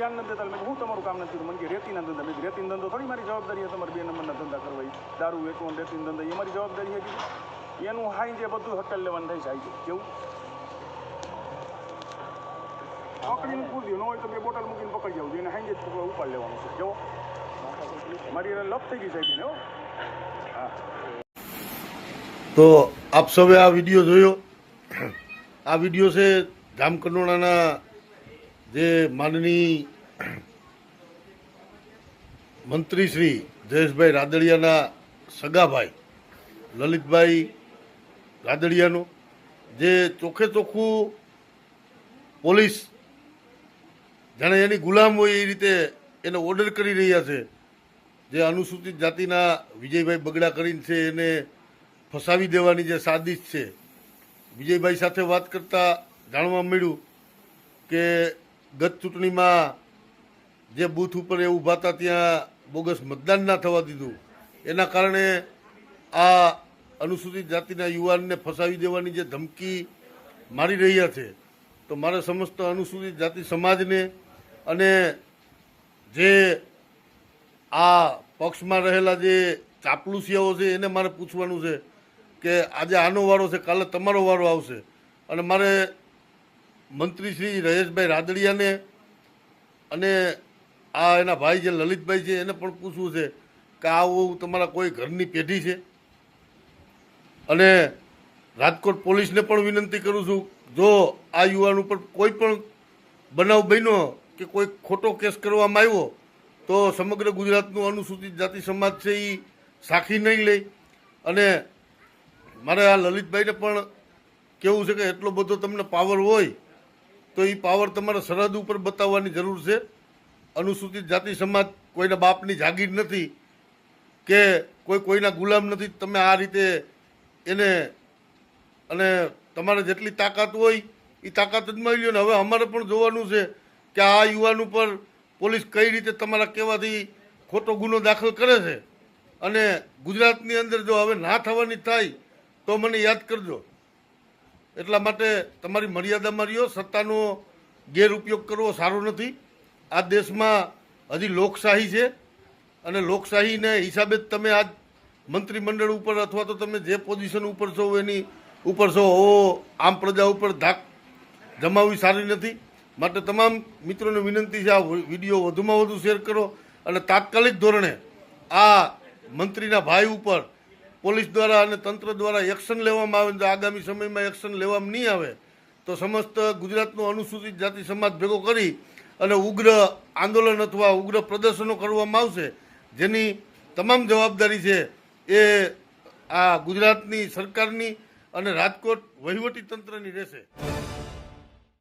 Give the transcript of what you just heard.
ધ્યાન નથી દેતા. મેં હું તમારું કામ નથી કર્યું. મને કે રેતીના ધંધા. મેં રેતીનો ધંધો થોડી મારી જવાબદારી છે. તમારે 2 નંબરના ધંધા કરવા, દારૂ વેચવાનું, રેતીનો ધંધા એ મારી જવાબદારી છે. એનું હાઈ જે બધું હકેલ લેવાનું થાય છે. આવી કેવું પકડીને પૂછ્યું ન હોય તો 2 બોટલ મૂકીને પકડી જાવ. એને હાઈ જ ઉપાડ લેવાનું છે. કેવો મારી લપ થઈ ગઈ સાહેબ ને. હા, તો આપ સૌએ આ વિડીયો જોયો. આ વિડીયો છે જામકંડોરણાના જે માનનીય મંત્રી શ્રી જયેશભાઈ રાદડિયાના સગાભાઈ લલિતભાઈ રાદડિયાનો, જે ચોખ્ખે ચોખ્ખું પોલીસ જાણે એની ગુલામ હોય એ રીતે એને ઓર્ડર કરી રહ્યા છે. જે અનુસૂચિત જાતિના વિજયભાઈ બગડા કરીને છે એને ફસાવી દેવાની જે સાજિશ છે. વિજયભાઈ સાથે વાત કરતાં જાણવા મળ્યું કે ગત ચૂંટણીમાં જે બૂથ ઉપર એ ઊભા હતા ત્યાં બોગસ મતદાન ના થવા દીધું. એના કારણે આ અનુસૂચિત જાતિના યુવાનને ફસાવી દેવાની જે ધમકી મારી રહ્યા છે. તો મારે સમસ્ત અનુસૂચિત જાતિ સમાજને અને જે આ પક્ષમાં રહેલા જે ચાપલુસિયાઓ છે એને મારે પૂછવાનું છે કે આજે આનો વારો છે, કાલે તમારો વારો આવશે. અને મારે મંત્રી શ્રી જયેશભાઈ રાદડિયાને અને આ એના ભાઈ જે લલિતભાઈ છે એને પણ પૂછવું છે કે આવું તમારા કોઈ ઘરની પેઢી છે. અને રાજકોટ પોલીસને પણ વિનંતી કરું છું, જો આ યુવાન ઉપર કોઈ પણ બનાવ બન્યો કે કોઈ ખોટો કેસ કરવામાં આવ્યો તો સમગ્ર ગુજરાતનું અનુસૂચિત જાતિ સમાજ છે એ સાખી નહીં લે. અને મારે આ લલિતભાઈને પણ કહેવું છે કે એટલો બધો તમને પાવર હોય તો એ પાવર તમારે સરહદ ઉપર બતાવવાની જરૂર છે. અનુસૂચિત જાતિ સમાજ કોઈના બાપની જાગીર નથી કે કોઈના ગુલામ નથી. તમે આ રીતે એને અને તમારે જેટલી તાકાત હોય એ તાકાત જ મળી લો ને. હવે અમારે પણ જોવાનું છે કે આ યુવાન ઉપર પોલીસ કઈ રીતે તમારા કહેવાથી ખોટો ગુનો દાખલ કરે છે. અને ગુજરાતની અંદર જો હવે ના થવાની થાય તો મને યાદ કરજો. એટલા માટે તમારી મર્યાદામાં રહ્યો. સત્તાનો ગેરઉપયોગ કરવો સારો નથી. આ દેશમાં હજી લોકશાહી છે અને લોકશાહીને હિસાબે જ તમે આજ મંત્રીમંડળ ઉપર અથવા તો તમે જે પોઝિશન ઉપર છો એની ઉપર છો. આમ પ્રજા ઉપર ધાક જમાવવી સારી નથી. માટે તમામ મિત્રોને વિનંતી છે આ વિડીયો વધુમાં વધુ શેર કરો અને તાત્કાલિક ધોરણે આ મંત્રીના ભાઈ ઉપર પોલીસ દ્વારા અને તંત્ર દ્વારા એક્શન લેવામાં આવે. જો આગામી સમયમાં એક્શન લેવામાં નહીં આવે તો સમસ્ત ગુજરાતનો અનુસૂચિત જાતિ સમાજ ભેગો કરી અને ઉગ્ર આંદોલન અથવા ઉગ્ર પ્રદર્શનો કરવામાં આવશે, જેની તમામ જવાબદારી છે એ આ ગુજરાતની સરકારની અને રાજકોટ વહીવટી તંત્રની રહેશે.